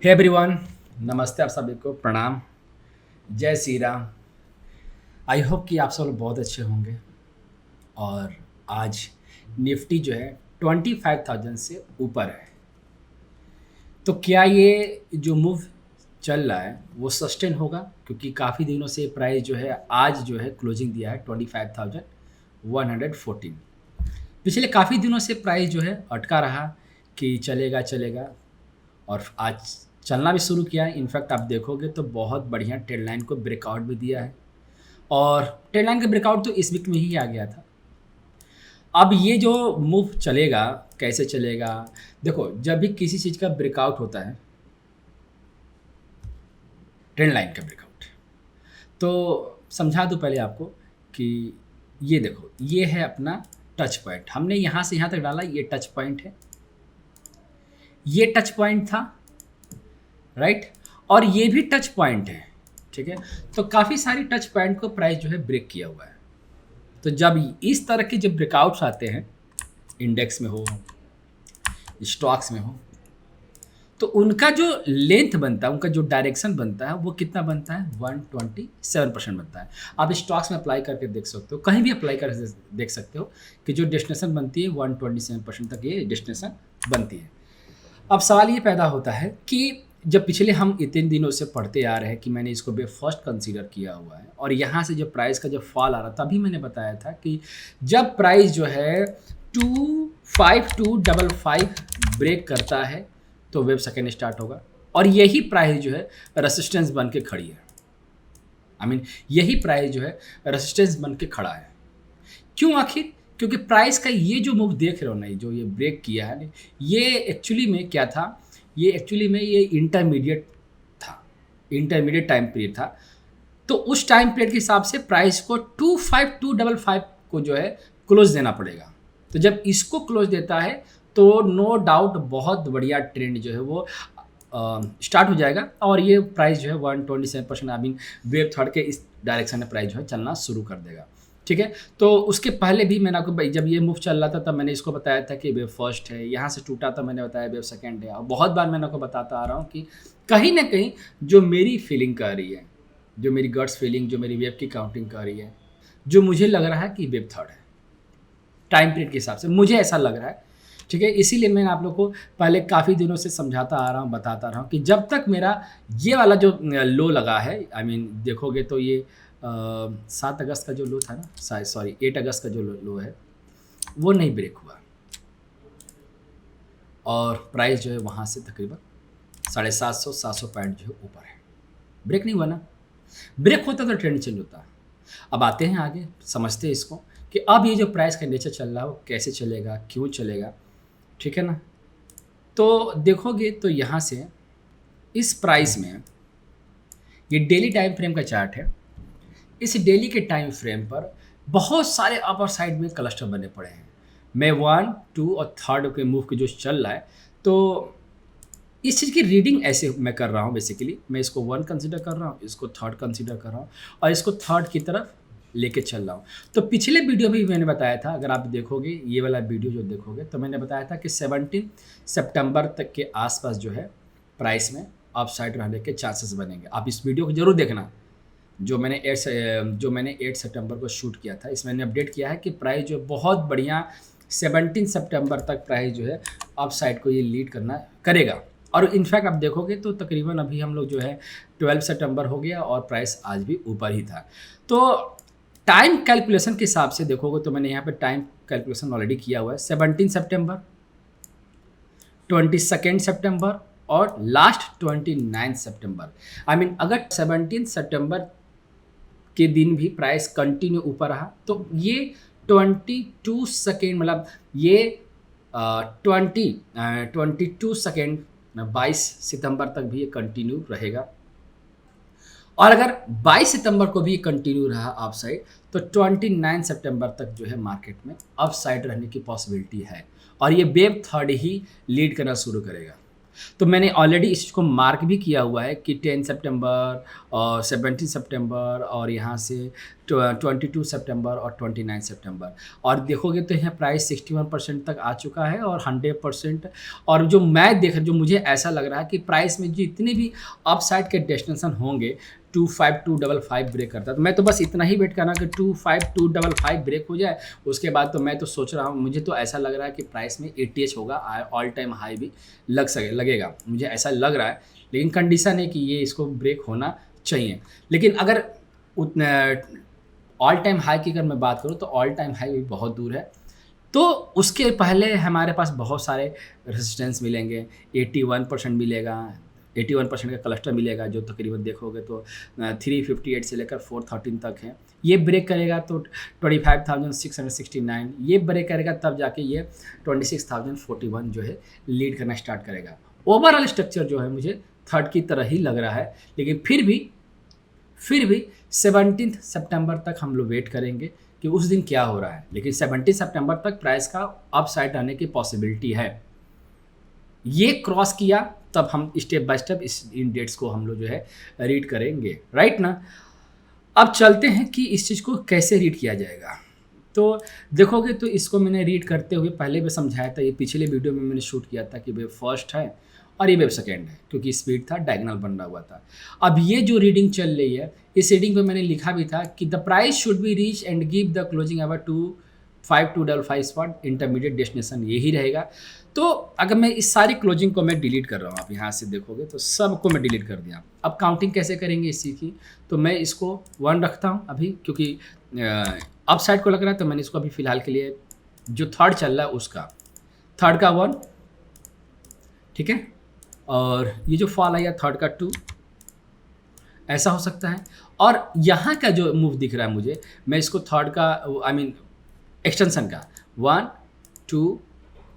Hey everyone, नमस्ते। आप सभी को प्रणाम। जय श्री राम। आई होप कि आप सब लोग बहुत अच्छे होंगे। और आज निफ्टी जो है 25,000 से ऊपर है। तो क्या ये जो मूव चल रहा है वो सस्टेन होगा? क्योंकि काफ़ी दिनों से प्राइस जो है आज जो है क्लोजिंग दिया है 25,114। पिछले काफ़ी दिनों से प्राइस जो है अटका रहा कि चलेगा चलेगा, और आज चलना भी शुरू किया है। इनफैक्ट आप देखोगे तो बहुत बढ़िया ट्रेंड लाइन को ब्रेकआउट भी दिया है, और ट्रेंड लाइन का ब्रेकआउट तो इस वीक में ही आ गया था। अब ये जो मूव चलेगा कैसे चलेगा? देखो, जब भी किसी चीज़ का ब्रेकआउट होता है, ट्रेंड लाइन का ब्रेकआउट, तो समझा दूँ पहले आपको कि ये देखो, ये है अपना टच पॉइंट। हमने यहाँ से यहाँ तक डाला, ये टच पॉइंट है, ये टच पॉइंट था, राइट। और ये भी टच पॉइंट है, ठीक है। तो काफ़ी सारी टच पॉइंट को प्राइस जो है ब्रेक किया हुआ है। तो जब इस तरह के जब ब्रेकआउट्स आते हैं, इंडेक्स में हो, स्टॉक्स में हो, तो उनका जो लेंथ बनता है, उनका जो डायरेक्शन बनता है, वो कितना बनता है? 127% बनता है। आप स्टॉक्स में अप्लाई करके देख सकते हो, कहीं भी अप्लाई कर देख सकते हो कि जो डेस्टिनेशन बनती है 127% तक ये डेस्टिनेशन बनती है। अब सवाल ये पैदा होता है कि जब पिछले हम इतने दिनों से पढ़ते आ रहे हैं कि मैंने इसको फर्स्ट कंसीडर किया हुआ है, और यहाँ से जब प्राइस का जब फॉल आ रहा, तभी मैंने बताया था कि जब प्राइस जो है 25255 ब्रेक करता है तो वेव सेकेंड स्टार्ट होगा, और यही प्राइस जो है रेसिस्टेंस बन के खड़ी है। यही प्राइस जो है रेसिस्टेंस बन के खड़ा है। क्यों आखिर? क्योंकि प्राइस का ये जो मूव देख रहे हो ना, जो ये ब्रेक किया है, ये एक्चुअली में क्या था? ये एक्चुअली में ये इंटरमीडिएट था, इंटरमीडिएट टाइम पीरियड था। तो उस टाइम पीरियड के हिसाब से प्राइस को 25255 को जो है क्लोज देना पड़ेगा। तो जब इसको क्लोज देता है तो नो डाउट बहुत बढ़िया ट्रेंड जो है वो स्टार्ट हो जाएगा, और ये प्राइस जो है 127% वेव थर्ड के इस डायरेक्शन में प्राइस जो है चलना शुरू कर देगा, ठीक है। तो उसके पहले भी मैंने आपको, जब ये मूव चल रहा था तब मैंने इसको बताया था कि वेव फर्स्ट है, यहाँ से टूटा तो मैंने बताया वेव सेकंड है, और बहुत बार मैंने आपको बताता आ रहा हूँ कि कहीं ना कहीं जो मेरी फीलिंग कर रही है, जो मेरी गट्स फीलिंग, जो मेरी वेव की काउंटिंग कर रही है, जो मुझे लग रहा है कि वेव थर्ड है, टाइम पीरियड के हिसाब से मुझे ऐसा लग रहा है, ठीक है। इसीलिए मैं आप लोग को पहले काफ़ी दिनों से समझाता आ रहा हूँ, बताता रहा हूँ कि जब तक मेरा ये वाला जो लो लगा है, देखोगे तो ये 7 अगस्त का जो लो था ना, सॉरी 8 अगस्त का जो लो है, वो नहीं ब्रेक हुआ, और प्राइस जो है वहाँ से तकरीबन 750-700 पॉइंट जो है ऊपर है। ब्रेक नहीं हुआ ना। ब्रेक होता तो ट्रेंड चेंज होता। अब आते हैं आगे, समझते हैं इसको कि अब ये जो प्राइस का नेचर चल रहा है वो कैसे चलेगा, क्यों चलेगा, ठीक है ना। तो देखोगे तो यहाँ से इस प्राइस में, ये डेली टाइम फ्रेम का चार्ट है, इस डेली के टाइम फ्रेम पर बहुत सारे अपर साइड में क्लस्टर बने पड़े हैं। मैं 1, 2 और 3 के मूव के जो चल रहा है, तो इस चीज़ की रीडिंग ऐसे मैं कर रहा हूँ। बेसिकली मैं इसको 1 कंसीडर कर रहा हूँ, इसको 3 कंसीडर कर रहा हूँ, और इसको 3 की तरफ लेके चल रहा हूँ। तो पिछले वीडियो में भी मैंने बताया था, अगर आप देखोगे ये वाला वीडियो जो देखोगे, तो मैंने बताया था कि 17 सितंबर तक के आसपास जो है प्राइस में अपसाइड रहने के चांसेस बनेंगे। आप इस वीडियो को जरूर देखना, जो मैंने 8 सितंबर को शूट किया था। इसमें मैंने अपडेट किया है कि प्राइस जो बहुत बढ़िया 17 सितंबर तक प्राइस जो है अपसाइड को ये लीड करेगा। और इनफैक्ट आप देखोगे तो तकरीबन अभी हम लोग जो है 12 सितंबर हो गया, और प्राइस आज भी ऊपर ही था। तो टाइम कैलकुलेशन के हिसाब से देखोगे तो मैंने यहाँ पे टाइम कैलकुलेशन ऑलरेडी किया हुआ है। 17 सितंबर, 22 सितंबर और लास्ट 29 सितंबर। अगर 17 सितंबर के दिन भी प्राइस कंटिन्यू ऊपर रहा तो ये 22 सेकेंड, मतलब ये 22 सेकेंड 22 सितंबर तक भी ये कंटिन्यू रहेगा। और अगर 22 सितंबर को भी कंटिन्यू रहा अप साइड, तो 29 सितंबर तक जो है मार्केट में अप साइड रहने की पॉसिबिलिटी है, और ये वेव थर्ड ही लीड करना शुरू करेगा। तो मैंने ऑलरेडी इस चीज़ को मार्क भी किया हुआ है कि 10 सितंबर और 17 सितंबर और यहाँ से 22 सितंबर और 29 सितंबर, और देखोगे तो यहाँ प्राइस 61% तक आ चुका है और 100%। और जो मैं देख जो मुझे ऐसा लग रहा है कि प्राइस में जितने भी अपसाइड के डेस्टिनेशन होंगे 25255 ब्रेक करता है, तो मैं तो बस इतना ही वेट करना कि 25255 ब्रेक हो जाए। उसके बाद तो मैं तो सोच रहा हूँ, मुझे तो ऐसा लग रहा है कि प्राइस में 80H होगा, ऑल टाइम हाई भी लगेगा, मुझे ऐसा लग रहा है। लेकिन कंडीशन है कि ये इसको ब्रेक होना चाहिए। लेकिन अगर उतना ऑल टाइम हाई की अगर मैं बात करूँ तो ऑल टाइम हाई भी बहुत दूर है, तो उसके पहले हमारे पास बहुत सारे रेजिस्टेंस मिलेंगे। 81% मिलेगा, 81% का क्लस्टर मिलेगा, जो तकरीबन देखोगे तो 358 से लेकर 413 तक है। ये ब्रेक करेगा तो 25,669, ये ब्रेक करेगा तब जाके ये 26,041 जो है लीड करना स्टार्ट करेगा। ओवरऑल स्ट्रक्चर जो है मुझे थर्ड की तरह ही लग रहा है, लेकिन फिर भी 17 सितंबर तक हम लोग वेट करेंगे कि उस दिन क्या हो रहा है। लेकिन 17 सितंबर तक प्राइस का अपसाइड आने की पॉसिबिलिटी है। ये क्रॉस किया तब हम स्टेप बाय स्टेप इन डेट्स को हम लोग जो है रीड करेंगे, राइट ना। अब चलते हैं कि इस चीज़ को कैसे रीड किया जाएगा। तो देखोगे तो इसको मैंने रीड करते हुए पहले भी समझाया था, ये पिछले वीडियो में मैंने शूट किया था कि वेव फर्स्ट है और ये वेव सेकेंड है, क्योंकि स्पीड था, डायगोनल बन रहा हुआ था। अब ये जो रीडिंग चल रही है, इस रीडिंग पे मैंने लिखा भी था कि the price should be reach and give the closing our 25255 spot, intermediate destination यही रहेगा। तो अगर मैं इस सारी क्लोजिंग को मैं डिलीट कर रहा हूँ, आप यहाँ से देखोगे तो सबको मैं डिलीट कर दिया। अब काउंटिंग कैसे करेंगे इसी की, तो मैं इसको 1 रखता हूँ अभी, क्योंकि अप साइड को लग रहा है, तो मैंने इसको अभी फ़िलहाल के लिए जो थर्ड चल रहा है उसका थर्ड का 1, ठीक है। और ये जो फॉल आया थर्ड का 2, ऐसा हो सकता है। और यहाँ का जो मूव दिख रहा है मुझे, मैं इसको थर्ड का एक्सटेंशन का 1 2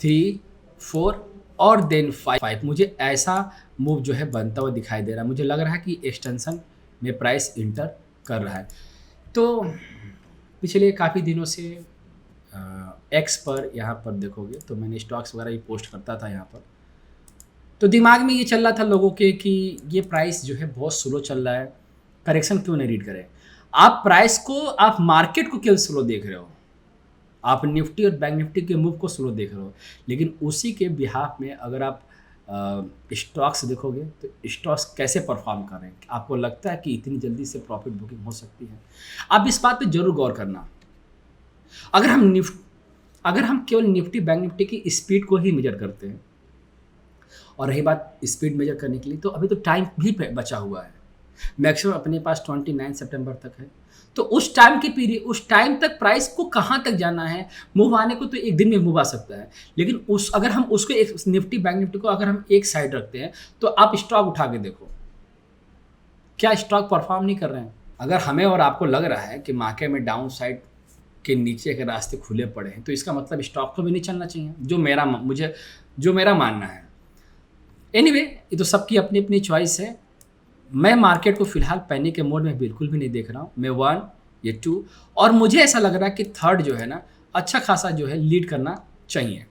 3 4 और देन 5, मुझे ऐसा मूव जो है बनता हुआ दिखाई दे रहा है। मुझे लग रहा है कि एक्सटेंशन में प्राइस इंटर कर रहा है। तो पिछले काफ़ी दिनों से एक्स पर यहाँ पर देखोगे तो मैंने स्टॉक्स वगैरह भी पोस्ट करता था यहाँ पर, तो दिमाग में ये चल रहा था लोगों के कि ये प्राइस जो है बहुत स्लो चल रहा है, करेक्शन क्यों नहीं रीड करें। आप प्राइस को, आप मार्केट को क्यों स्लो देख रहे हो, आप निफ्टी और बैंक निफ्टी के मूव को स्लो देख रहे हो। लेकिन उसी के बिहाफ में अगर आप स्टॉक्स देखोगे तो स्टॉक्स कैसे परफॉर्म कर रहे हैं, आपको लगता है कि इतनी जल्दी से प्रॉफिट बुकिंग हो सकती है। आप इस बात पे जरूर गौर करना। अगर हम केवल निफ्टी बैंक निफ्टी की स्पीड को ही मेजर करते हैं, और रही बात स्पीड मेजर करने के लिए, तो अभी तो टाइम भी बचा हुआ है। मैक्सिमम अपने पास 29 सितंबर तक है, तो उस टाइम के पीरियड, उस टाइम तक प्राइस को कहाँ तक जाना है, मूव आने को तो एक दिन में मूव आ सकता है। लेकिन अगर हम उसको एक निफ्टी बैंक निफ्टी को अगर हम एक साइड रखते हैं, तो आप स्टॉक उठा के देखो, क्या स्टॉक परफॉर्म नहीं कर रहे हैं। अगर हमें और आपको लग रहा है कि मार्केट में डाउन साइड के नीचे के रास्ते खुले पड़े हैं, तो इसका मतलब स्टॉक को भी नहीं चलना चाहिए, जो मेरा मानना है। एनीवे, ये तो सबकी अपनी अपनी चॉइस है। मैं मार्केट को फिलहाल पैनिक के मोड में बिल्कुल भी नहीं देख रहा हूँ। मैं 1, ये 2, और मुझे ऐसा लग रहा है कि थर्ड जो है ना अच्छा खासा जो है लीड करना चाहिए,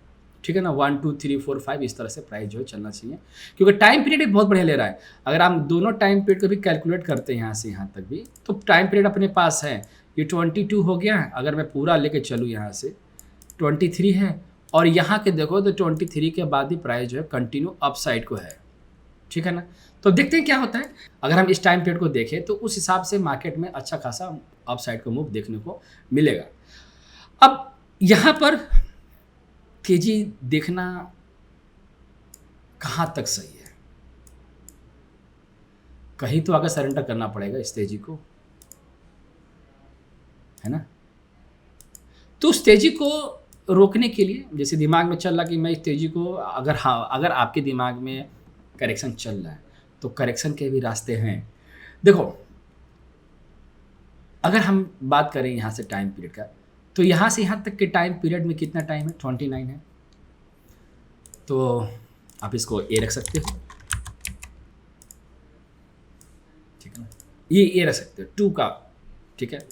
ठीक है ना। 1 2 3 4 5 इस तरह से प्राइस जो है चलना चाहिए, क्योंकि टाइम पीरियड भी बहुत बढ़िया ले रहा है। अगर हम दोनों टाइम पीरियड को भी कैलकुलेट करते हैं यहाँ से यहाँ तक भी, तो टाइम पीरियड अपने पास है, ये 22 हो गया है। अगर मैं पूरा लेके चलूँ यहाँ से 23 है, और यहाँ के देखो तो 23 के बाद ही प्राइस जो है कंटिन्यू अप साइड को है, ठीक है ना। तो देखते हैं क्या होता है। अगर हम इस टाइम पीरियड को देखें तो उस हिसाब से मार्केट में अच्छा खासा अप साइड को मूव देखने को मिलेगा। अब यहाँ पर तेजी देखना कहाँ तक सही है, कहीं तो आगे सरेंडर करना पड़ेगा इस तेजी को, है ना। तो उस तेजी को रोकने के लिए, जैसे दिमाग में चल रहा कि मैं इस तेजी को, अगर आपके दिमाग में करेक्शन चल रहा है तो करेक्शन के भी रास्ते हैं। देखो, अगर हम बात करें यहाँ से टाइम पीरियड का, तो यहाँ से यहाँ तक के टाइम पीरियड में कितना टाइम है, 29 है। तो आप इसको ए रख सकते हो, ठीक है ना, ये ए रख सकते हो 2 का, ठीक है।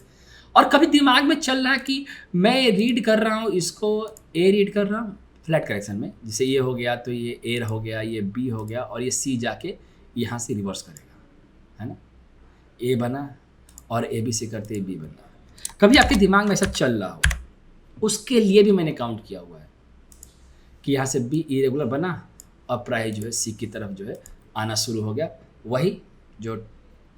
और कभी दिमाग में चल रहा है कि मैं रीड कर रहा हूँ इसको, ए रीड कर रहा हूँ, फ्लैट करेक्शन में, जैसे ये हो गया तो ये ए हो गया, ये बी हो गया और ये सी जाके यहाँ से रिवर्स करेगा, है ना। ए बना और ए बी सी करते बी बन रहा। कभी आपके दिमाग में ऐसा चल रहा हो, उसके लिए भी मैंने काउंट किया हुआ है कि यहाँ से बी इरेगुलर बना और प्राइस जो है सी की तरफ जो है आना शुरू हो गया। वही जो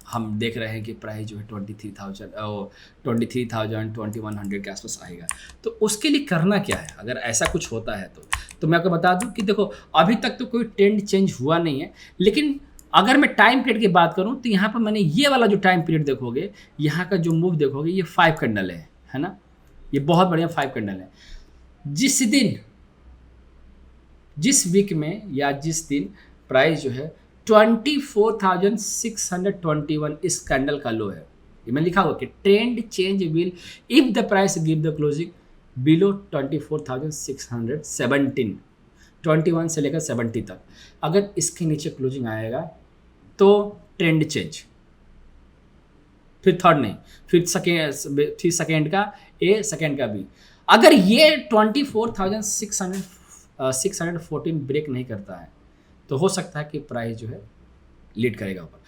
हम देख रहे हैं कि प्राइस जो है 23,000 2100 के आसपास आएगा। तो उसके लिए करना क्या है अगर ऐसा कुछ होता है तो मैं आपको बता दूं कि देखो अभी तक तो कोई ट्रेंड चेंज हुआ नहीं है, लेकिन अगर मैं टाइम पीरियड की बात करूं तो यहाँ पर मैंने ये वाला जो टाइम पीरियड देखोगे, यहाँ का जो मूव देखोगे, ये 5 कैंडल है ना, ये बहुत बढ़िया 5 कैंडल है। जिस वीक में या जिस दिन प्राइस जो है 24,621 इस कैंडल का लो है, ये मैं लिखा हुआ कि trend change will if the price give the closing below 24,617, 21 से लेकर 70 तक अगर इसके नीचे क्लोजिंग आएगा तो ट्रेंड चेंज, फिर थर्ड नहीं, फिर सेकेंड का ए, सेकेंड का बी। अगर ये 24,614 ब्रेक नहीं करता है तो हो सकता है कि प्राइस जो है लीड करेगा ऊपर,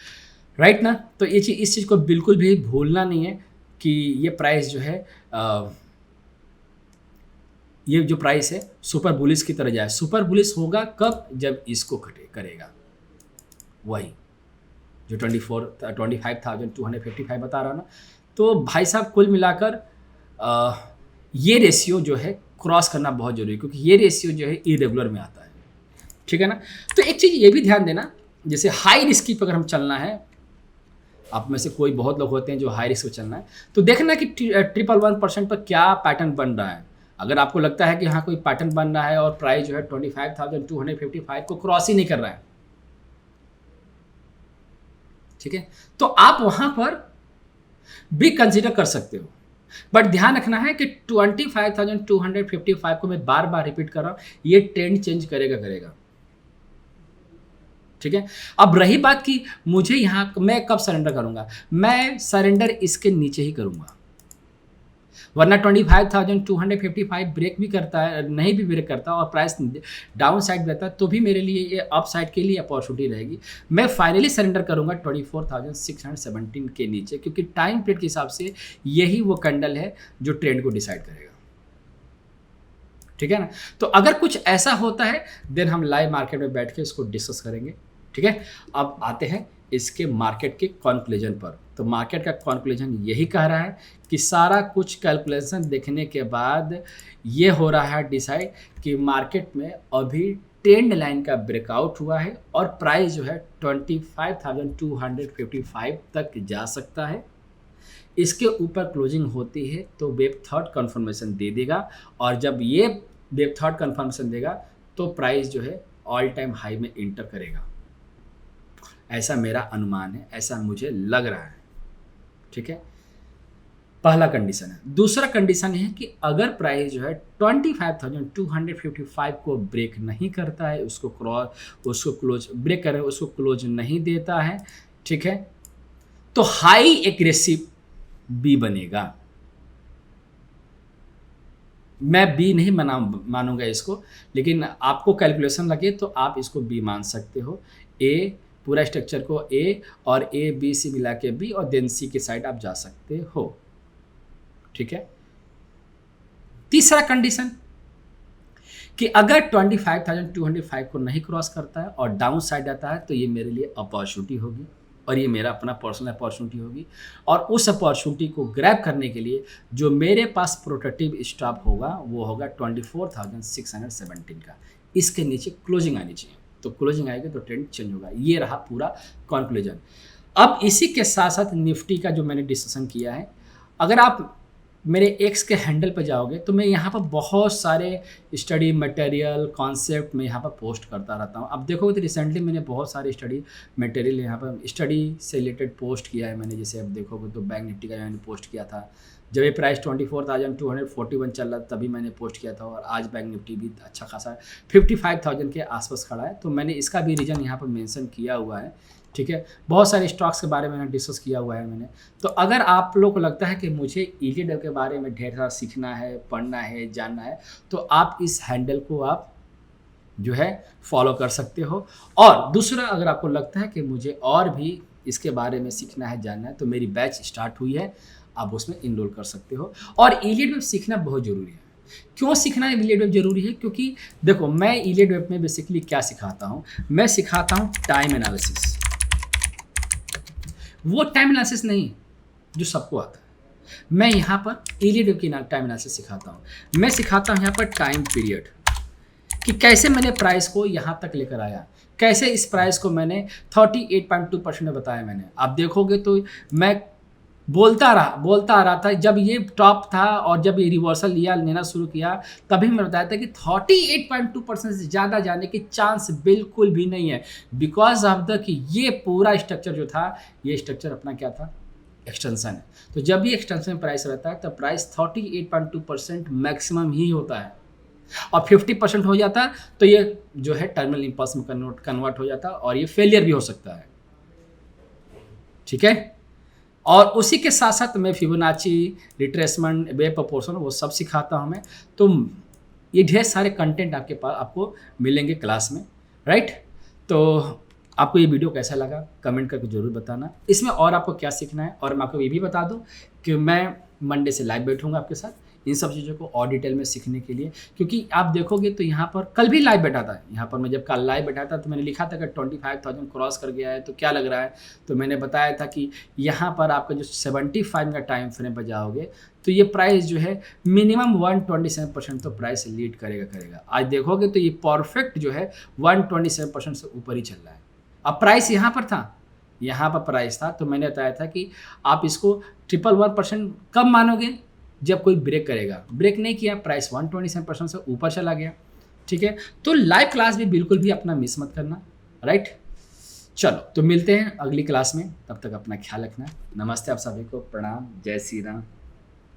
राइट ना। तो ये चीज़, इस चीज़ को बिल्कुल भी भूलना नहीं है कि ये प्राइस जो है ये जो प्राइस है सुपर बुलिश की तरह जाए। सुपर बुलिश होगा कब, जब इसको करेगा, वही जो 25,255 बता रहा ना। तो भाई साहब कुल मिलाकर ये रेशियो जो है क्रॉस करना बहुत जरूरी है, क्योंकि ये रेशियो जो है इरेगुलर में आता है, ठीक है ना। तो एक चीज़ ये भी ध्यान देना, जैसे हाई रिस्क की अगर हम चलना है, आप में से कोई बहुत लोग होते हैं जो हाई रिस्क पे चलना है, तो देखना कि 111% पर क्या पैटर्न बन रहा है। अगर आपको लगता है कि हाँ कोई पैटर्न बन रहा है और प्राइस जो है 25,255 को क्रॉस ही नहीं कर रहा है, ठीक है, तो आप वहां पर भी कंसीडर कर सकते हो। बट ध्यान रखना है कि 25,255 को मैं बार बार रिपीट कर रहा हूं, ये ट्रेंड चेंज करेगा, ठीक है। अब रही बात कि मुझे यहां मैं कब सरेंडर करूंगा, मैं सरेंडर इसके नीचे ही करूंगा, वरना 25,255 ब्रेक भी करता है, नहीं भी ब्रेक करता और प्राइस डाउन साइड रहता है तो भी मेरे लिए ये अप साइड के लिए अपॉर्चुनिटी रहेगी। मैं फाइनली सरेंडर करूंगा 24,617 के नीचे, क्योंकि टाइम पीरियड के हिसाब से यही वो कैंडल है जो ट्रेंड को डिसाइड करेगा, ठीक है ना। तो अगर कुछ ऐसा होता है देन हम लाइव मार्केट में बैठ के इसको डिस्कस करेंगे, ठीक है। अब आते हैं इसके मार्केट के कॉन्क्लूजन पर। तो मार्केट का कॉन्क्लूजन यही कह रहा है कि सारा कुछ कैलकुलेशन देखने के बाद ये हो रहा है डिसाइड कि मार्केट में अभी ट्रेंड लाइन का ब्रेकआउट हुआ है और प्राइस जो है 25,255 तक जा सकता है। इसके ऊपर क्लोजिंग होती है तो वेब थर्ड कन्फर्मेशन दे देगा, और जब ये वेब थर्ड कन्फर्मेशन देगा तो प्राइस जो है ऑल टाइम हाई में इंटर करेगा, ऐसा मेरा अनुमान है, ऐसा मुझे लग रहा है, ठीक है। पहला कंडीशन है। दूसरा कंडीशन है कि अगर प्राइस जो है 25,255 को ब्रेक नहीं करता है, उसको क्लोज ब्रेक करे, उसको क्लोज नहीं देता है, ठीक है, तो हाई एग्रेसिव बी बनेगा। मैं बी नहीं मानूंगा इसको, लेकिन आपको कैलकुलेशन लगे तो आप इसको बी मान सकते हो। ए पूरा स्ट्रक्चर को ए और ए बी सी मिला के बी और देन सी की साइड आप जा सकते हो, ठीक है। तीसरा कंडीशन कि अगर 25,205 को नहीं क्रॉस करता है और डाउन साइड आता है तो ये मेरे लिए अपॉर्चुनिटी होगी और ये मेरा अपना पर्सनल अपॉर्चुनिटी होगी, और उस अपॉर्चुनिटी को ग्रैब करने के लिए जो मेरे पास प्रोटेक्टिव स्टॉप होगा वो होगा 24,617 का। इसके नीचे क्लोजिंग आनी चाहिए, तो क्लोजिंग आएगी तो ट्रेंड चेंज होगा। ये रहा पूरा कंक्लूजन। अब इसी के साथ साथ निफ्टी का जो मैंने डिस्कशन किया है, अगर आप मेरे एक्स के हैंडल पर जाओगे तो मैं यहाँ पर बहुत सारे स्टडी मटेरियल कॉन्सेप्ट में यहाँ पर पोस्ट करता रहता हूँ। अब देखोगे तो रिसेंटली मैंने बहुत सारे स्टडी मटेरियल यहाँ पर स्टडी से रिलेटेड पोस्ट किया है मैंने। जैसे अब देखोगे तो बैंक निफ्टी का मैंने पोस्ट किया था, जब ये प्राइस 24,241 चल रहा था तभी मैंने पोस्ट किया था, और आज बैंक निफ्टी भी अच्छा खासा 55,000 के आसपास खड़ा है। तो मैंने इसका भी रीज़न यहाँ पर मेंशन किया हुआ है, ठीक है। बहुत सारे स्टॉक्स के बारे में मैंने डिस्कस किया हुआ है मैंने। तो अगर आप लोग को लगता है कि मुझे ETF के बारे में ढेर सारा सीखना है, पढ़ना है, जानना है, तो आप इस हैंडल को आप जो है फॉलो कर सकते हो। और दूसरा, अगर आपको लगता है कि मुझे और भी इसके बारे में सीखना है, जानना है, तो मेरी बैच स्टार्ट हुई है, आप उसमें इनरोल कर सकते हो। और इलीड वेब सीखना बहुत ज़रूरी है। क्यों सीखना इलीड वेब ज़रूरी है? क्योंकि देखो, मैं इलीड वेब में बेसिकली क्या सिखाता हूँ, मैं सिखाता हूँ टाइम एनालिसिस। वो टाइम एनालिसिस नहीं जो सबको आता है, मैं यहाँ पर इलीड वेब की टाइम एनालिसिस सिखाता हूँ। मैं सिखाता हूँ यहाँ पर टाइम पीरियड, कि कैसे मैंने प्राइस को यहाँ तक लेकर आया, कैसे इस प्राइस को मैंने 38.2% में बताया मैंने। आप देखोगे तो मैं बोलता आ रहा था, जब ये टॉप था और जब ये रिवर्सल लेना शुरू किया, तभी मैं बताया था कि 38.2% से ज़्यादा जाने के चांस बिल्कुल भी नहीं है, बिकॉज ऑफ द कि ये पूरा स्ट्रक्चर जो था, ये स्ट्रक्चर अपना क्या था, एक्सटेंशन है। तो जब भी एक्सटेंशन प्राइस रहता है तो प्राइस 38.2% मैक्सिमम ही होता है, और 50% हो जाता है तो ये जो है टर्मिनल इंपल्स में कन्वर्ट हो जाता है, और ये फेलियर भी हो सकता है, ठीक है। और उसी के साथ साथ मैं फिबोनाची, रिट्रेसमेंट, वेव प्रोपोर्शन, वो सब सिखाता हूँ मैं। तो ये ढेर सारे कंटेंट आपके पास आपको मिलेंगे क्लास में, राइट। तो आपको ये वीडियो कैसा लगा कमेंट करके ज़रूर बताना। इसमें और आपको क्या सीखना है, और मैं आपको ये भी बता दूं कि मैं मंडे से लाइव बैठूंगा आपके साथ इन सब चीज़ों को और डिटेल में सीखने के लिए। क्योंकि आप देखोगे तो यहाँ पर कल भी लाइव बैठा था, यहाँ पर मैं जब कल लाइव बैठा था तो मैंने लिखा था कि 25,000 क्रॉस कर गया है तो क्या लग रहा है। तो मैंने बताया था कि यहाँ पर आपका जो 75 का टाइम फ्रेम पर जाओगे तो ये प्राइस जो है मिनिमम 127% तो प्राइस लीड करेगा। आज देखोगे तो ये परफेक्ट जो है 127% से ऊपर ही चल रहा है। अब प्राइस यहाँ पर था, यहाँ पर प्राइस था, तो मैंने बताया था कि आप इसको 111% कब मानोगे, जब कोई ब्रेक करेगा। ब्रेक नहीं किया, प्राइस 127% से ऊपर चला गया, ठीक है। तो लाइव क्लास भी बिल्कुल भी अपना मिस मत करना, राइट। चलो तो मिलते हैं अगली क्लास में, तब तक अपना ख्याल रखना। नमस्ते आप सभी को, प्रणाम, जय श्री राम।